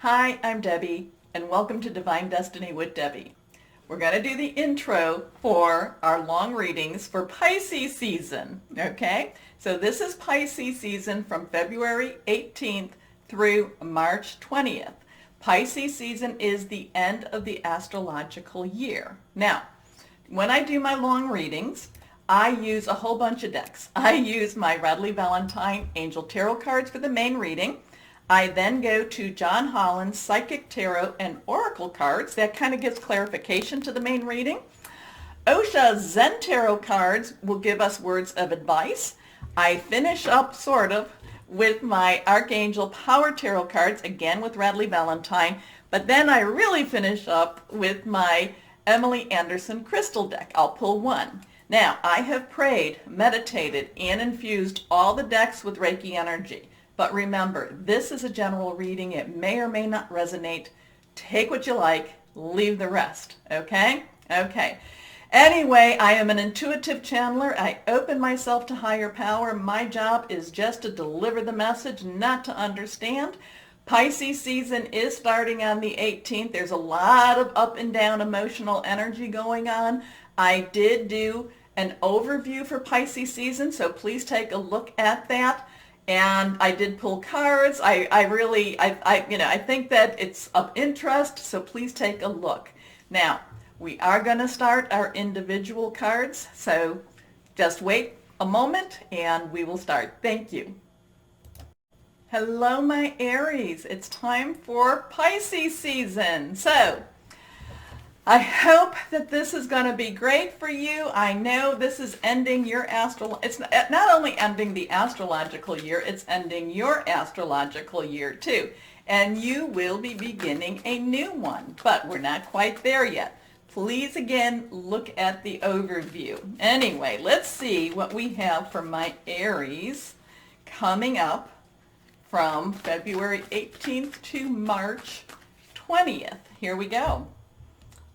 Hi, I'm Debbie, and welcome to Divine Destiny with Debbie. We're going to do the intro for our long readings for Pisces season, okay? So this is Pisces season from February 18th through March 20th. Pisces season is the end of the astrological year. Now, when I do my long readings, I use a whole bunch of decks. I use my Radley Valentine Angel Tarot cards for the main reading. I then go to John Holland's Psychic Tarot and Oracle cards. That kind of gives clarification to the main reading. Osha's Zen Tarot cards will give us words of advice. I finish up, sort of, with my Archangel Power Tarot cards, again with Radley Valentine. But then I really finish up with my Emily Anderson Crystal deck. I'll pull one. Now, I have prayed, meditated, and infused all the decks with Reiki energy. But remember, this is a general reading. It may or may not resonate. Take what you like, leave the rest, okay? Okay. Anyway, I am an intuitive channeler. I open myself to higher power. My job is just to deliver the message, not to understand. Pisces season is starting on the 18th. There's a lot of up and down emotional energy going on. I did do an overview for Pisces season, so please take a look at that. And I did pull cards. I think that it's of interest, so please take a look. Now, we are going to start our individual cards, so just wait a moment and we will start. Thank you. Hello, my Aries. It's time for Pisces season. So, I hope that this is going to be great for you. I know this is ending your it's not only ending the astrological year, it's ending your astrological year too. And you will be beginning a new one, but we're not quite there yet. Please again, look at the overview. Anyway, let's see what we have for my Aries coming up from February 18th to March 20th. Here we go.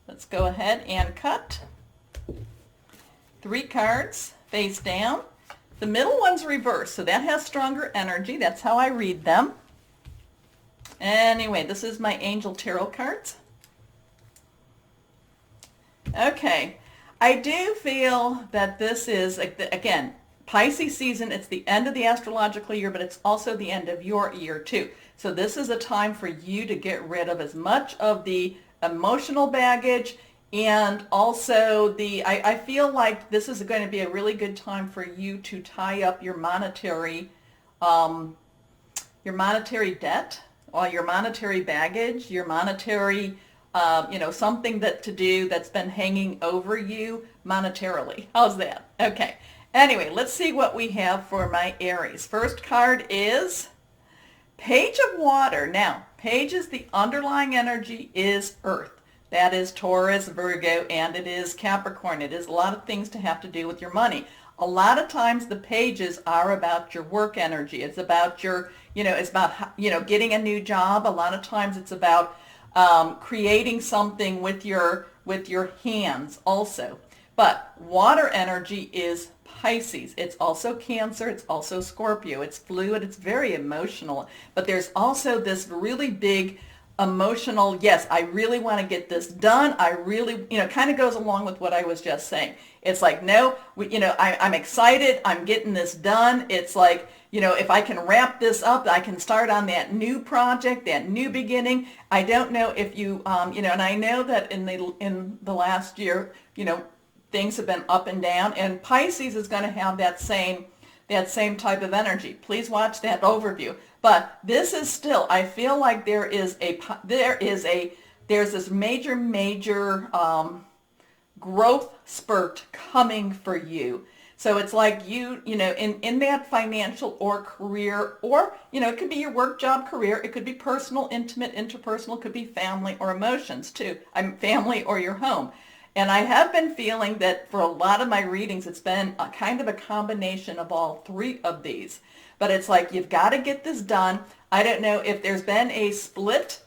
Let's go ahead and cut 3 cards face down. The middle one's reversed, so that has stronger energy. That's how I read them. Anyway, this is my Angel Tarot cards. Okay, I do feel that this is, again, Pisces season. It's the end of the astrological year, but it's also the end of your year too. So this is a time for you to get rid of as much of the emotional baggage, and also I feel like this is going to be a really good time for you to tie up your monetary debt, or your monetary baggage, your monetary something to do that's been hanging over you monetarily. How's that? Okay. Anyway, let's see what we have for my Aries. First card is Page of Water. Now, Page is the underlying energy is Earth. That is Taurus, Virgo, and it is Capricorn. It is a lot of things to have to do with your money. A lot of times the pages are about your work energy. It's about your, getting a new job. A lot of times it's about creating something with your hands also. But water energy is Pisces. It's also Cancer. It's also Scorpio. It's fluid. It's very emotional. But there's also this really big emotional, yes, I really want to get this done. I really, kind of goes along with what I was just saying. It's like, no, I'm excited. I'm getting this done. It's like, if I can wrap this up, I can start on that new project, that new beginning. I don't know if you, and I know that in the last year, things have been up and down, and Pisces is going to have that same type of energy. Please watch that overview. But this is still, I feel like there's this major growth spurt coming for you. So it's like in that financial or career, or, it could be your work, job, career. It could be personal, intimate, interpersonal. It could be family or emotions too. Family or your home. And I have been feeling that for a lot of my readings, it's been a kind of a combination of all 3 of these. But it's like, you've got to get this done. I don't know if there's been a split,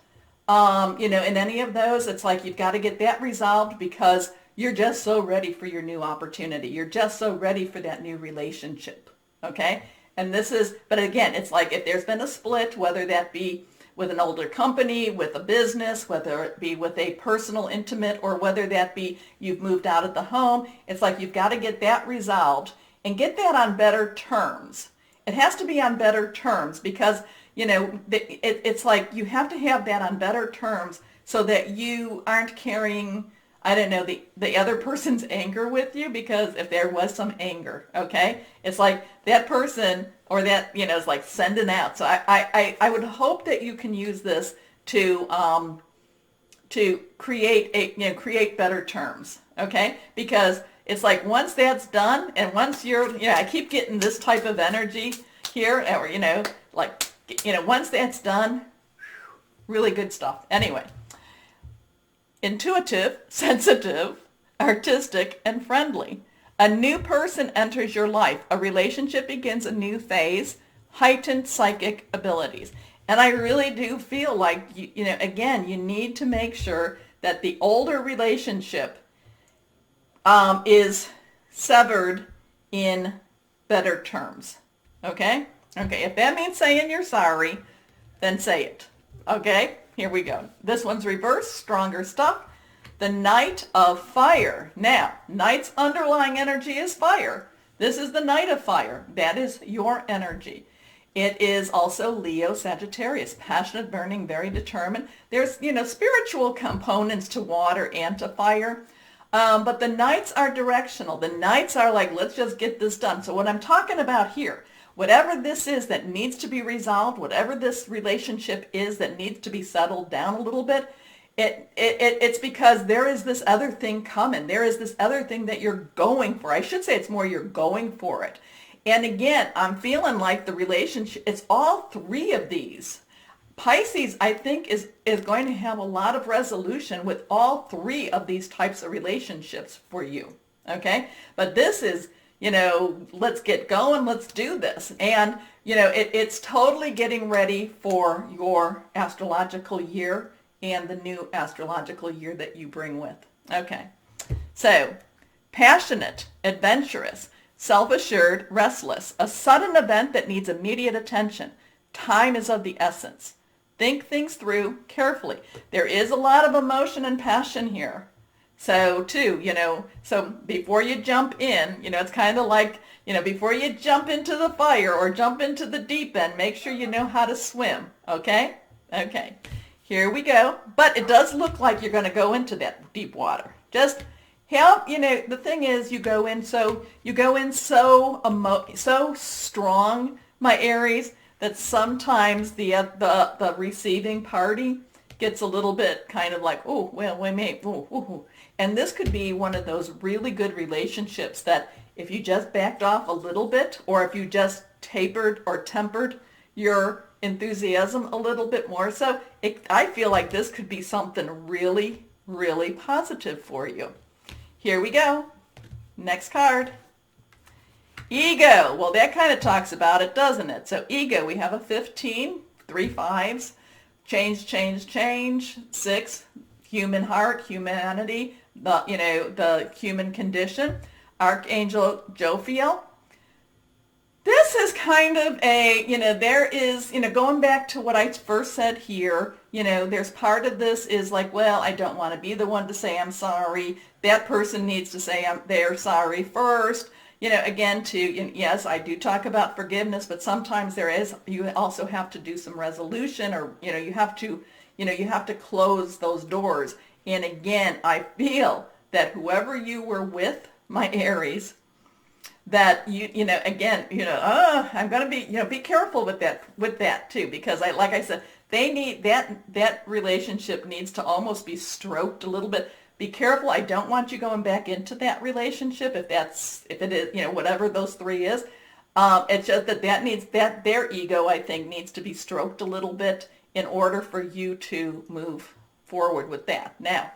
in any of those. It's like, you've got to get that resolved because you're just so ready for your new opportunity. You're just so ready for that new relationship. Okay? And but again, it's like, if there's been a split, whether that be with an older company, with a business, whether it be with a personal intimate, or whether that be you've moved out of the home. It's like you've got to get that resolved and get that on better terms. It has to be on better terms because, it's like you have to have that on better terms so that you aren't carrying, I don't know, the other person's anger with you, because if there was some anger, okay, it's like that person or that, is like sending out. So I would hope that you can use this to create create better terms, okay? Because it's like once that's done and once you're, I keep getting this type of energy here, or, once that's done, really good stuff. Anyway. Intuitive, sensitive, artistic, and friendly. A new person enters your life. A relationship begins a new phase. Heightened psychic abilities. And I really do feel like, again, you need to make sure that the older relationship is severed in better terms. Okay? Okay, if that means saying you're sorry, then say it. Okay? Here we go. This one's reversed, stronger stuff. The Knight of Fire. Now, Knight's underlying energy is fire. This is the Knight of Fire. That is your energy. It is also Leo Sagittarius, passionate, burning, very determined. There's, spiritual components to water and to fire. But the Knights are directional. The Knights are like, let's just get this done. So what I'm talking about here, whatever this is that needs to be resolved, whatever this relationship is that needs to be settled down a little bit, it's because there is this other thing coming. There is this other thing that you're going for. I should say it's more you're going for it. And again, I'm feeling like the relationship, it's all three of these. Pisces, I think, is going to have a lot of resolution with all three of these types of relationships for you. Okay? But this is, let's get going, let's do this. And, it's totally getting ready for your astrological year and the new astrological year that you bring with. Okay. So, passionate, adventurous, self-assured, restless, a sudden event that needs immediate attention. Time is of the essence. Think things through carefully. There is a lot of emotion and passion here. So too, so before you jump in, it's kind of like, before you jump into the fire or jump into the deep end, make sure you know how to swim. Okay? Okay. Here we go. But it does look like you're going to go into that deep water. Just help, the thing is you go in so strong, my Aries, that sometimes the receiving party gets a little bit kind of like, oh, well, we may, oh. And this could be one of those really good relationships that if you just backed off a little bit, or if you just tapered or tempered your enthusiasm a little bit more. So I feel like this could be something really, really positive for you. Here we go. Next card. Ego. Well, that kind of talks about it, doesn't it? So ego, we have a 15, 3 5s, change, 6, human heart, humanity, the human condition. Archangel Jophiel. This is kind of a, there is, going back to what I first said here, there's part of this is like, well, I don't want to be the one to say I'm sorry. That person needs to say they're sorry first. Again, yes, I do talk about forgiveness, but sometimes you also have to do some resolution, or, you have to close those doors. And again, I feel that whoever you were with, my Aries, that I'm going to be careful with that too, because like I said, they need that relationship needs to almost be stroked a little bit. Be careful. I don't want you going back into that relationship if it is, whatever those three is. It's just that their ego, I think, needs to be stroked a little bit in order for you to move forward with that. Now,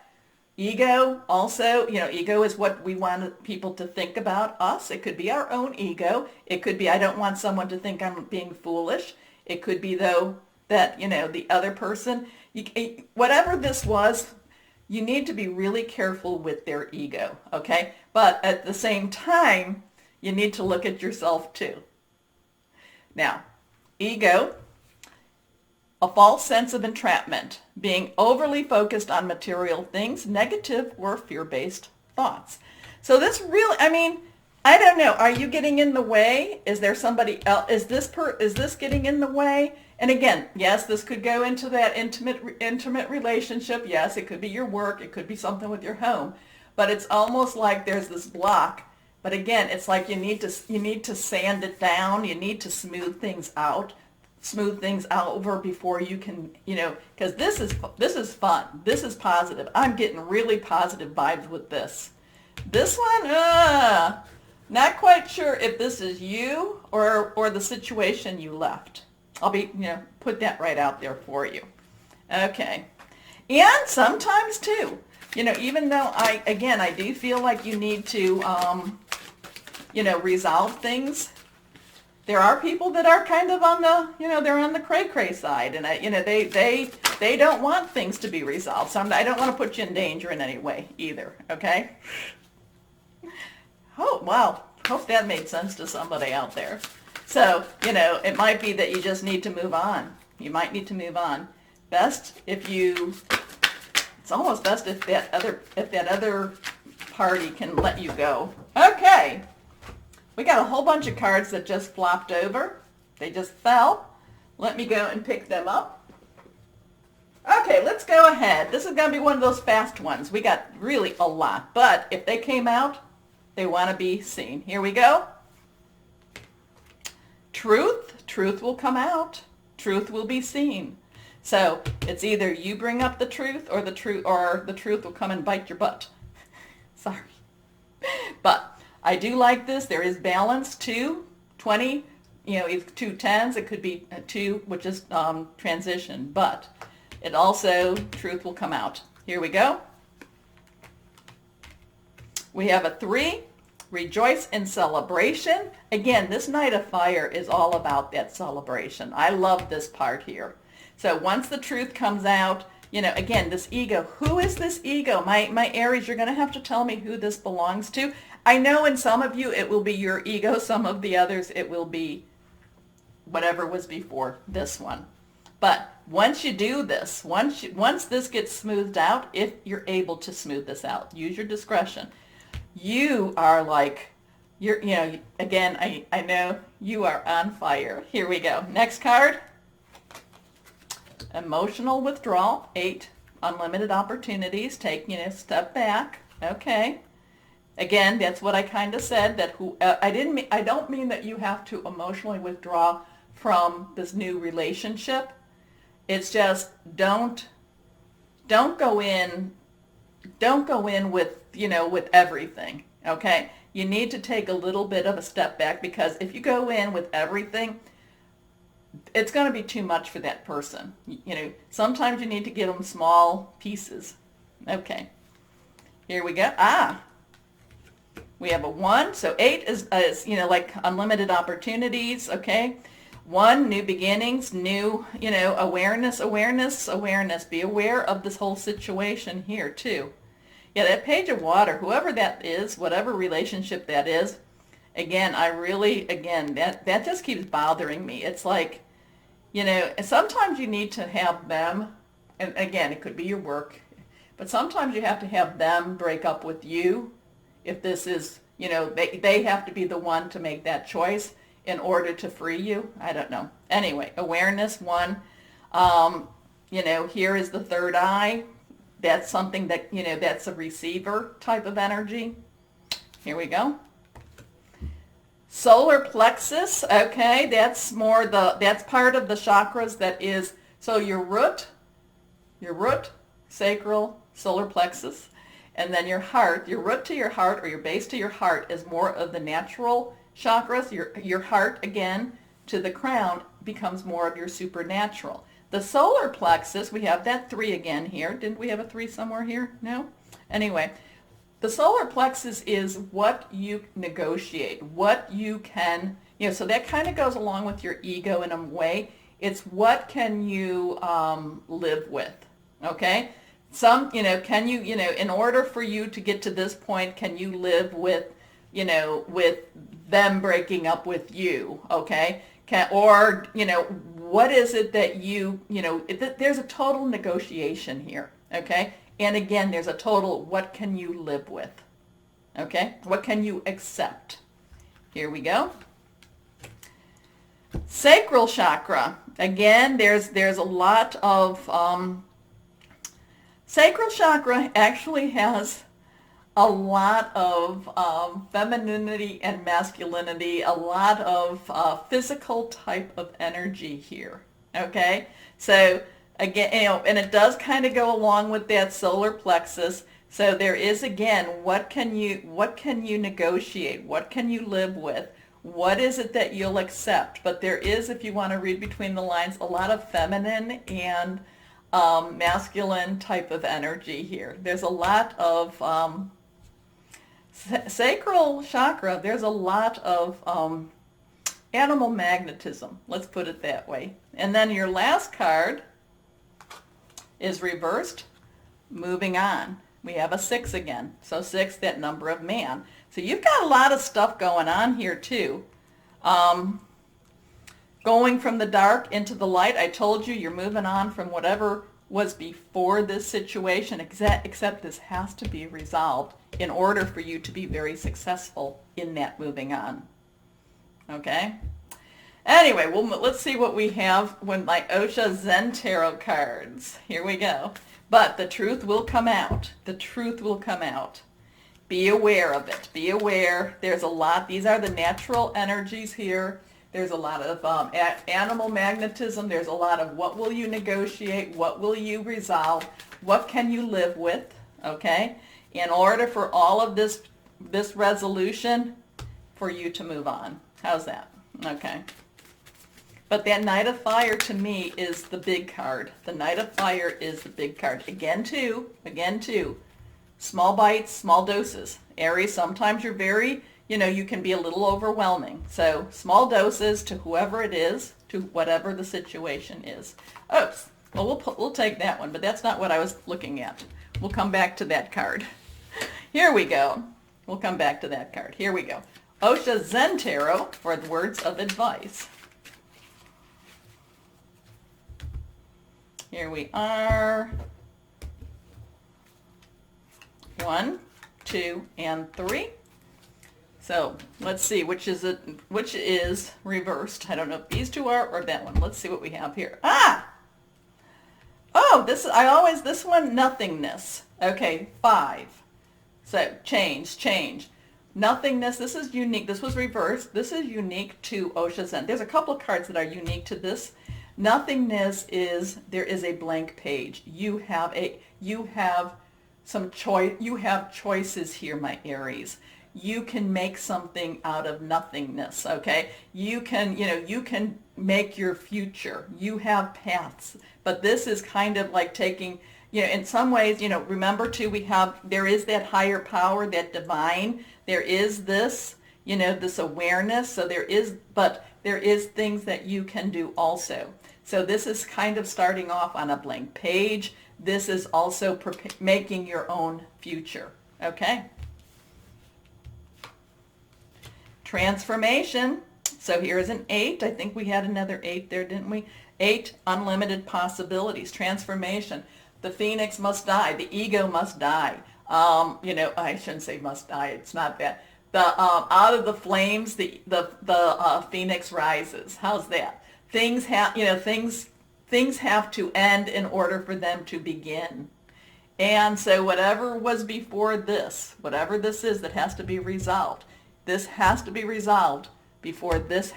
ego also, ego is what we want people to think about us. It could be our own ego. It could be, I don't want someone to think I'm being foolish. It could be, though, that, the other person, whatever this was, you need to be really careful with their ego, okay? But at the same time, you need to look at yourself too. Now, ego, a false sense of entrapment, being overly focused on material things, negative or fear-based thoughts. So this really, I mean, I don't know. Are you getting in the way? Is there somebody else? Is this getting in the way? And again, yes, this could go into that intimate relationship. Yes, it could be your work. It could be something with your home. But it's almost like there's this block. But again, it's like you need to sand it down. You need to smooth things over before you can, because this is fun. This is positive. I'm getting really positive vibes with this. This one, not quite sure if this is you or the situation you left. I'll be, put that right out there for you. Okay. And sometimes too, even though I do feel like you need to, resolve things, there are people that are kind of on the, they're on the cray-cray side, and they don't want things to be resolved. So I don't want to put you in danger in any way either, okay? Oh, wow. Hope that made sense to somebody out there. So, it might be that you just need to move on. You might need to move on. It's almost best if that other party can let you go. Okay. We got a whole bunch of cards that just flopped over. They just fell. Let me go and pick them up. Okay, let's go ahead. This is going to be one of those fast ones. We got really a lot, but if they came out, they want to be seen. Here we go. Truth will come out. Truth will be seen. So it's either you bring up the truth or the truth will come and bite your butt. Sorry. But I do like this. There is balance. 2, 20, it's 2 10s. It could be 2, which is transition. But it also, truth will come out. Here we go. We have a 3. Rejoice in celebration. Again, this Knight of Fire is all about that celebration. I love this part here. So once the truth comes out, again, this ego. Who is this ego? My Aries, you're going to have to tell me who this belongs to. I know in some of you it will be your ego. Some of the others it will be whatever was before this one. But once you do this, once this gets smoothed out, if you're able to smooth this out, use your discretion. You are like, again, I know you are on fire. Here we go. Next card. Emotional withdrawal. 8. Unlimited opportunities. Take, step back. Okay. Again, that's what I kind of said, that I don't mean that you have to emotionally withdraw from this new relationship. It's just don't go in with, with everything, okay? You need to take a little bit of a step back, because if you go in with everything, it's going to be too much for that person. Sometimes you need to give them small pieces. Okay. Here we go. We have a 1. So 8 is like unlimited opportunities, okay? 1, new beginnings, new, awareness. Be aware of this whole situation here too. Yeah, that Page of Water, whoever that is, whatever relationship that is, again, that just keeps bothering me. It's like, sometimes you need to have them, and again, it could be your work, but sometimes you have to have them break up with you. If this is, they have to be the one to make that choice in order to free you. I don't know. Anyway, awareness, 1. Here is the third eye. That's something that, that's a receiver type of energy. Here we go. Solar plexus, okay, that's that's part of the chakras that is, so your root, sacral, solar plexus, and then your heart, your root to your heart or your base to your heart is more of the natural chakras. Your heart, again, to the crown becomes more of your supernatural. The solar plexus, we have that 3 again here. Didn't we have a 3 somewhere here? No? Anyway, the solar plexus is what you negotiate, what you can, so that kind of goes along with your ego in a way. It's what can you live with, okay? Can you, in order for you to get to this point, can you live with, with them breaking up with you, okay? Or, what is it that there's a total negotiation here, okay? And again, there's a total, what can you live with, okay? What can you accept? Here we go. Sacral Chakra. Again, there's a lot of, Sacral Chakra actually has a lot of femininity and masculinity, a lot of physical type of energy here, okay? So again, and it does kind of go along with that solar plexus. So there is, again, what can you negotiate? What can you live with? What is it that you'll accept? But there is, if you want to read between the lines, a lot of feminine and masculine type of energy here. There's a lot of Sacral Chakra, there's a lot of animal magnetism, let's put it that way. And then your last card is reversed, moving on. We have a 6 again. So 6, that number of man. So you've got a lot of stuff going on here too. Going from the dark into the light, I told you you're moving on from whatever was before this situation, except this has to be resolved in order for you to be very successful in that moving on. Okay? Anyway, well, let's see what we have with my Osha Zen Tarot cards. Here we go. But the truth will come out. The truth will come out. Be aware of it. Be aware. There's a lot. These are the natural energies here. There's a lot of animal magnetism. There's a lot of what will you negotiate? What will you resolve? What can you live with? Okay? In order for all of this resolution, for you to move on. How's that? Okay. But that Knight of Fire to me is the big card. The Knight of Fire is the big card. Again, too, small bites, small doses. Aries, sometimes you're very, you can be a little overwhelming. So small doses to whoever it is, to whatever the situation is. Oh, well, we'll take that one, but that's not what I was looking at. We'll come back to that card. Here we go. We'll come back to that card. Here we go. Osha Zen Tarot for the words of advice. Here we are. 1, 2, and 3. So let's see which is reversed. I don't know if these two are or that one. Let's see what we have here. Oh, this one, nothingness. Okay, 5. So change. Nothingness, this is unique. This was reversed. This is unique to Osha Zen. There's a couple of cards that are unique to this. Nothingness is, there is a blank page. You have some choice. You have choices here, my Aries. You can make something out of nothingness, okay? You can make your future. You have paths. But this is kind of like taking, in some ways, remember too, there is that higher power, that divine. There is this, this awareness. So there is things that you can do also. So this is kind of starting off on a blank page. This is also making your own future, okay? Transformation. So here is an 8. I think we had another 8 there, didn't we? 8, unlimited possibilities. Transformation. The phoenix must die. The ego must die. I shouldn't say must die. It's not that. Out of the flames, the phoenix rises. How's that? Things have to end in order for them to begin. And so whatever was before this, whatever this is that has to be resolved, this has to be resolved before this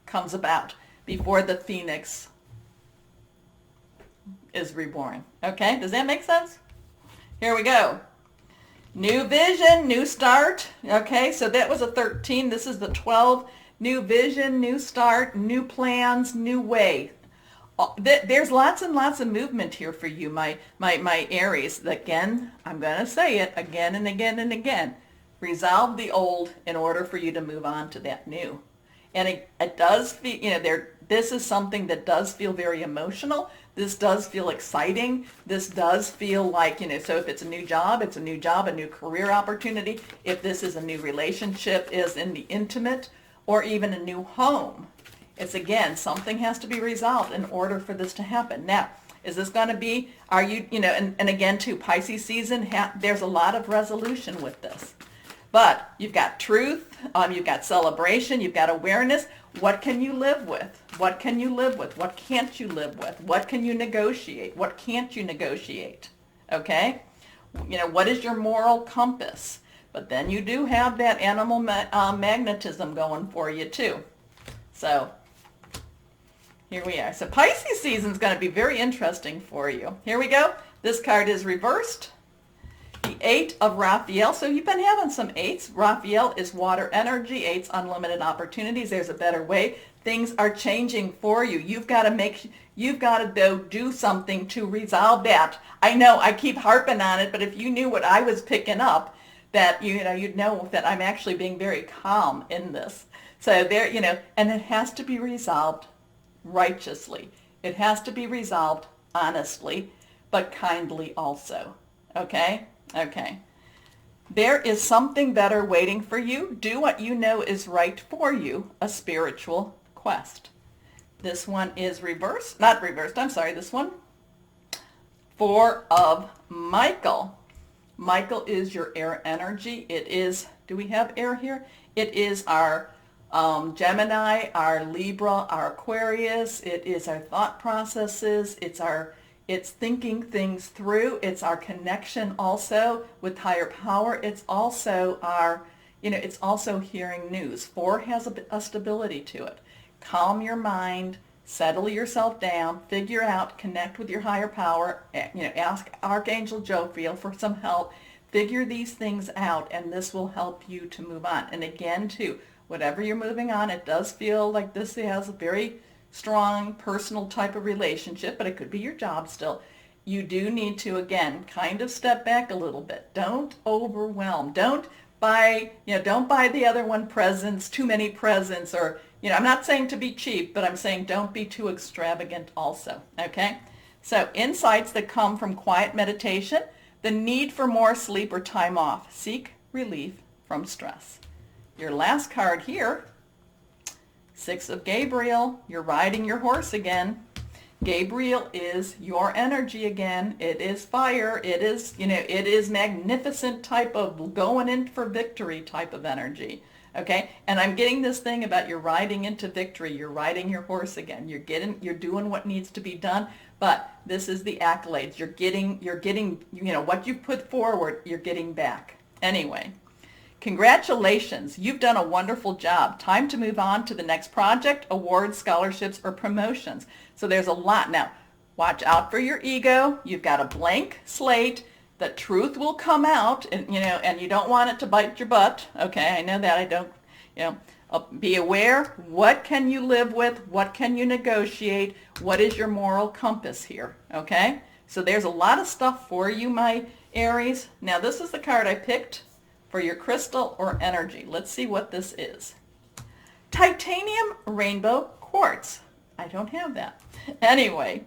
comes about, before the phoenix is reborn. Okay? Does that make sense? Here we go. New vision, new start. Okay, so that was a 13. This is the 12. New vision, new start, new plans, new way. There's lots and lots of movement here for you, my Aries. Again, I'm going to say it again and again and again. Resolve the old in order for you to move on to that new. And it does feel, this is something that does feel very emotional. This does feel exciting. This does feel like, so if it's a new job, it's a new job, a new career opportunity. If this is a new relationship, is in the intimate, or even a new home. It's again, something has to be resolved in order for this to happen. Now, is this going to be, are you, and again too, Pisces season, there's a lot of resolution with this. But you've got truth, you've got celebration, you've got awareness. What can you live with? What can you live with? What can't you live with? What can you negotiate? What can't you negotiate? Okay? What is your moral compass? But then you do have that animal magnetism going for you too. So here we are. So Pisces season is going to be very interesting for you. Here we go. This card is reversed. The 8 of Jophiel. So you've been having some 8s. Jophiel is water energy. 8's unlimited opportunities. There's a better way. Things are changing for you. You've got to go do something to resolve that. I know I keep harping on it, but if you knew what I was picking up, that you'd know that I'm actually being very calm in this. So there, and it has to be resolved righteously. It has to be resolved honestly, but kindly also. Okay? Okay. There is something better waiting for you. Do what you know is right for you, a spiritual quest. This one is reversed, not reversed, I'm sorry, this one. 4 of Michael. Michael is your air energy. It is, do we have air here? It is our Gemini, our Libra, our Aquarius. It is our thought processes. It's thinking things through. It's our connection also with higher power. It's also our, it's also hearing news. 4 has a stability to it. Calm your mind, settle yourself down, figure out, connect with your higher power, ask Archangel Jophiel for some help, figure these things out, and this will help you to move on. And again, too, whatever you're moving on, it does feel like this has a very strong personal type of relationship, but it could be your job still. You do need to, again, kind of step back a little bit. Don't overwhelm. Don't buy the other one presents, too many presents, or, I'm not saying to be cheap, but I'm saying don't be too extravagant also, okay? So insights that come from quiet meditation, the need for more sleep or time off. Seek relief from stress. Your last card here, 6 of Gabriel, you're riding your horse again. Gabriel is your energy again. It is fire. It is, it is magnificent type of going in for victory type of energy. Okay? And I'm getting this thing about you're riding into victory. You're riding your horse again. You're doing what needs to be done, but this is the accolades. You're getting, what you put forward, you're getting back. Anyway. Congratulations, you've done a wonderful job. Time to move on to the next project, awards, scholarships, or promotions. So there's a lot. Now, watch out for your ego. You've got a blank slate. The truth will come out, and you don't want it to bite your butt. Okay, I know that. I don't, be aware. What can you live with? What can you negotiate? What is your moral compass here? Okay, so there's a lot of stuff for you, my Aries. Now, this is the card I picked for your crystal or energy. Let's see what this is. Titanium rainbow quartz. I don't have that. Anyway,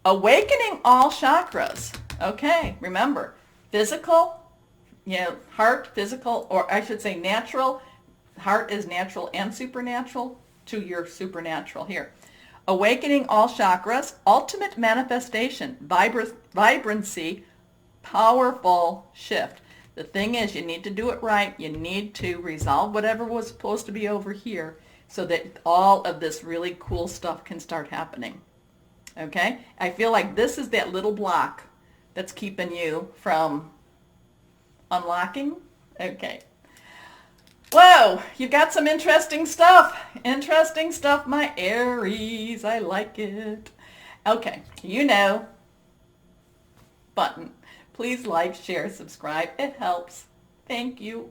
awakening all chakras. Okay, remember, physical, heart, physical, or I should say natural. Heart is natural and supernatural to your supernatural here. Awakening all chakras, ultimate manifestation, vibrancy, powerful shift. The thing is, you need to do it right. You need to resolve whatever was supposed to be over here so that all of this really cool stuff can start happening. Okay? I feel like this is that little block that's keeping you from unlocking. Okay. Whoa, you've got some interesting stuff. Interesting stuff, my Aries. I like it. Okay, button. Please like, share, subscribe. It helps. Thank you.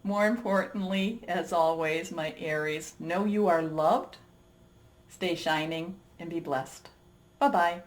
More importantly, as always, my Aries, know you are loved, stay shining, and be blessed. Bye-bye.